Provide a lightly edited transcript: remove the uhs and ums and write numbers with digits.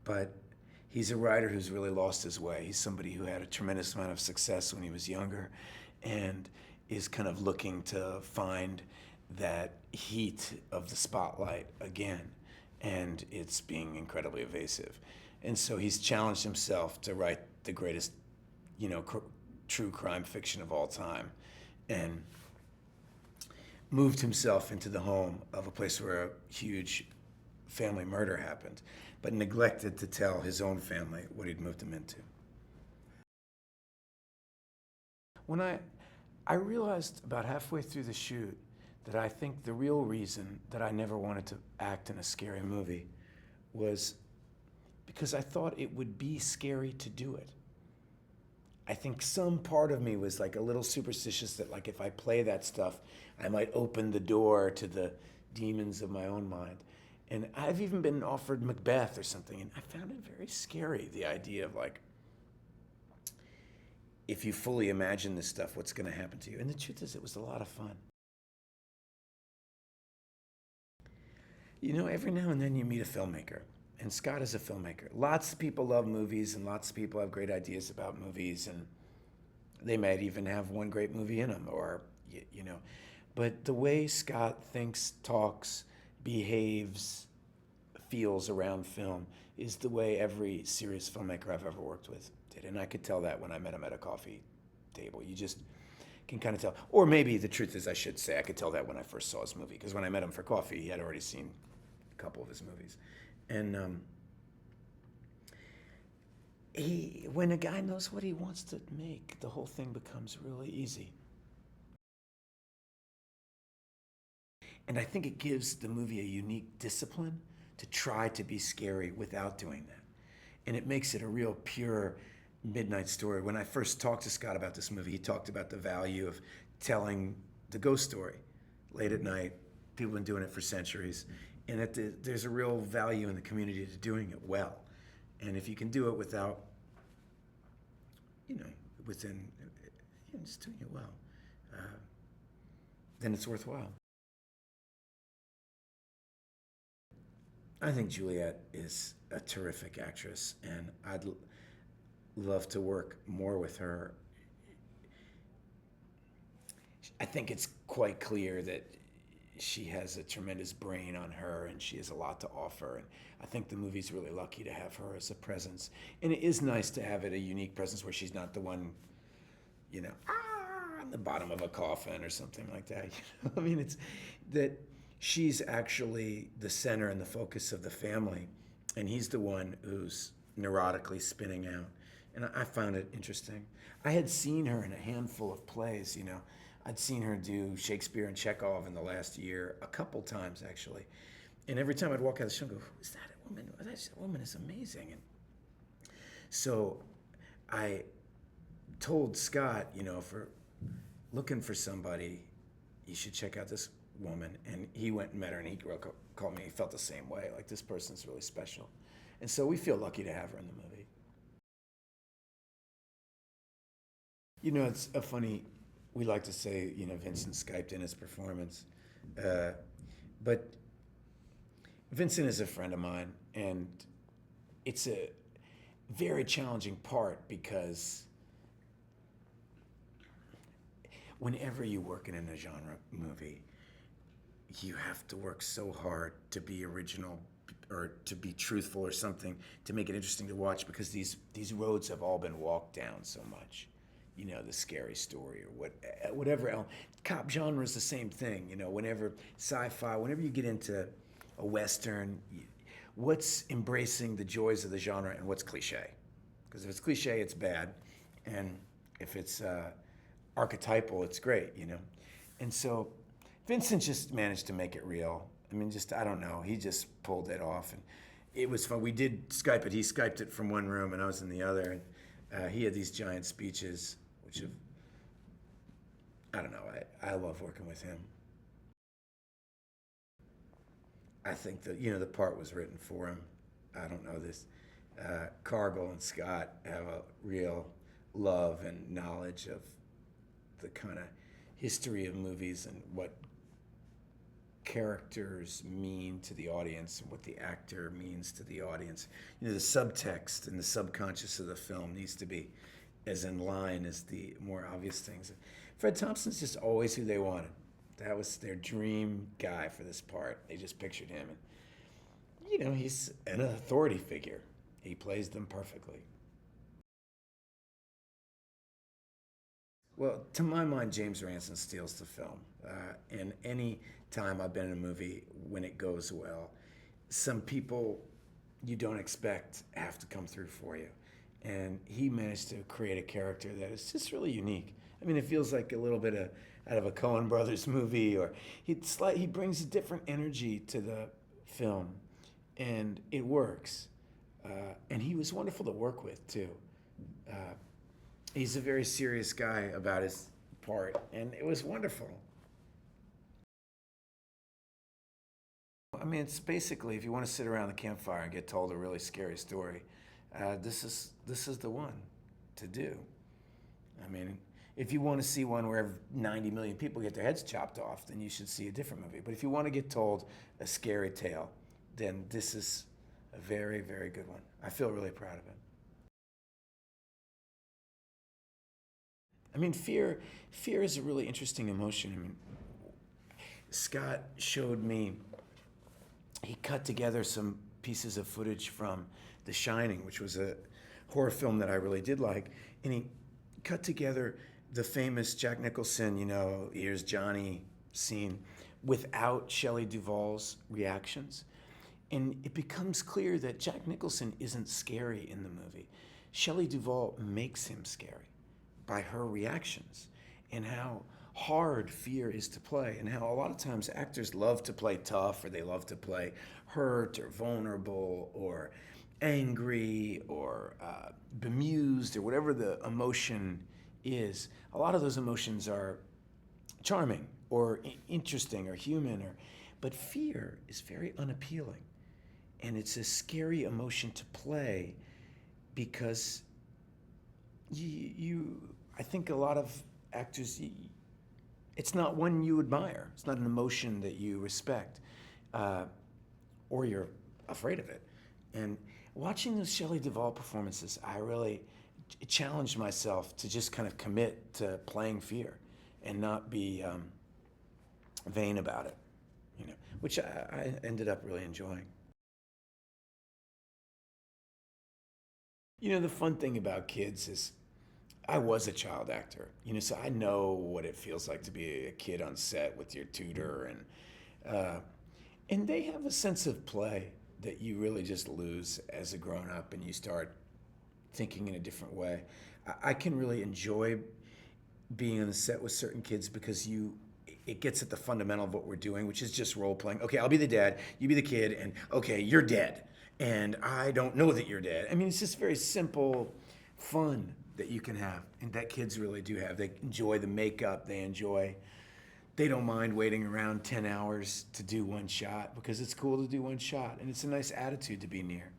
but he's a writer who's really lost his way. He's somebody who had a tremendous amount of success when he was younger and is kind of looking to find that heat of the spotlight again, and it's being incredibly evasive. And so he's challenged himself to write the greatest, true crime fiction of all time, and moved himself into the home of a place where a huge family murder happened, but neglected to tell his own family what he'd moved him into. When I realized about halfway through the shoot that I think the real reason that I never wanted to act in a scary movie was because I thought it would be scary to do it. I think some part of me was like a little superstitious that like if I play that stuff, I might open the door to the demons of my own mind. And I've even been offered Macbeth or something, and I found it very scary, the idea of like, if you fully imagine this stuff, what's gonna happen to you? And the truth is, it was a lot of fun. Every now and then you meet a filmmaker, and Scott is a filmmaker. Lots of people love movies, and lots of people have great ideas about movies, and they might even have one great movie in them, or, But the way Scott thinks, talks, behaves, feels around film is the way every serious filmmaker I've ever worked with did. And I could tell that when I met him at a coffee table. You just can kind of tell. Or maybe the truth is, I should say, I could tell that when I first saw his movie, because when I met him for coffee, he had already seen a couple of his movies. And when a guy knows what he wants to make, the whole thing becomes really easy. And I think it gives the movie a unique discipline to try to be scary without doing that. And it makes it a real pure midnight story. When I first talked to Scott about this movie, he talked about the value of telling the ghost story late at night. People have been doing it for centuries. And that there's a real value in the community to doing it well. And if you can do it without, just doing it well, then it's worthwhile. I think Juliette is a terrific actress, and I'd love to work more with her. I think it's quite clear that she has a tremendous brain on her, and she has a lot to offer. And I think the movie's really lucky to have her as a presence. And it is nice to have it a unique presence where she's not the one, on the bottom of a coffin or something like that. I mean, it's that she's actually the center and the focus of the family, and he's the one who's neurotically spinning out. And I found it interesting. I had seen her in a handful of plays, I'd seen her do Shakespeare and Chekhov in the last year a couple times, actually. And every time I'd walk out of the show and go, who is that woman? That woman is amazing. And so I told Scott, if we're looking for somebody, you should check out this woman. And he went and met her, and he called me. He felt the same way, like this person's really special. And so we feel lucky to have her in the movie. It's a funny, we like to say, Vincent Skyped in his performance. But Vincent is a friend of mine, and it's a very challenging part because whenever you work in a genre movie, you have to work so hard to be original or to be truthful or something to make it interesting to watch, because these roads have all been walked down so much. The scary story or whatever else. Cop genre is the same thing. Whenever sci-fi, whenever you get into a Western, what's embracing the joys of the genre and what's cliche? Because if it's cliche, it's bad. And if it's archetypal, it's great, And so Vincent just managed to make it real. I mean, I don't know. He just pulled it off. And it was fun. We did Skype it. He Skyped it from one room, and I was in the other. And he had these giant speeches, which I don't know. I love working with him. I think that, the part was written for him. I don't know this. Cargill and Scott have a real love and knowledge of the kind of history of movies and what characters mean to the audience and what the actor means to the audience. You know, the subtext and the subconscious of the film needs to be as in line as the more obvious things. Fred Thompson's just always who they wanted. That was their dream guy for this part. They just pictured him. And, you know, he's an authority figure. He plays them perfectly. Well, to my mind, James Ransone steals the film. And any time I've been in a movie, when it goes well, some people you don't expect have to come through for you. And he managed to create a character that is just really unique. I mean, it feels like a little bit out of a Coen Brothers movie, or he brings a different energy to the film, and it works. And he was wonderful to work with, too. He's a very serious guy about his part, and it was wonderful. I mean, it's basically, if you want to sit around the campfire and get told a really scary story, this is the one to do. I mean, if you want to see one where 90 million people get their heads chopped off, then you should see a different movie. But if you want to get told a scary tale, then this is a very, very good one. I feel really proud of it. I mean, fear is a really interesting emotion. I mean, Scott showed me, he cut together some pieces of footage from The Shining, which was a horror film that I really did like, and he cut together the famous Jack Nicholson, you know, here's Johnny scene without Shelley Duvall's reactions. And it becomes clear that Jack Nicholson isn't scary in the movie. Shelley Duvall makes him scary by her reactions, and how hard fear is to play, and how a lot of times actors love to play tough, or they love to play hurt or vulnerable or angry or bemused, or whatever the emotion is. A lot of those emotions are charming or interesting or human, but fear is very unappealing, and it's a scary emotion to play because I think a lot of actors, it's not one you admire. It's not an emotion that you respect, or you're afraid of it. And watching those Shelley Duvall performances, I really challenged myself to just kind of commit to playing fear and not be vain about it, you know, which I ended up really enjoying. You know, the fun thing about kids is I was a child actor, you know, so I know what it feels like to be a kid on set with your tutor, and they have a sense of play that you really just lose as a grown-up, and you start thinking in a different way. I can really enjoy being on the set with certain kids because it gets at the fundamental of what we're doing, which is just role playing. Okay, I'll be the dad, you be the kid, and okay, you're dead, and I don't know that you're dead. I mean, it's just very simple fun that you can have, and that kids really do have. They enjoy the makeup, they don't mind waiting around 10 hours to do one shot because it's cool to do one shot, and it's a nice attitude to be near.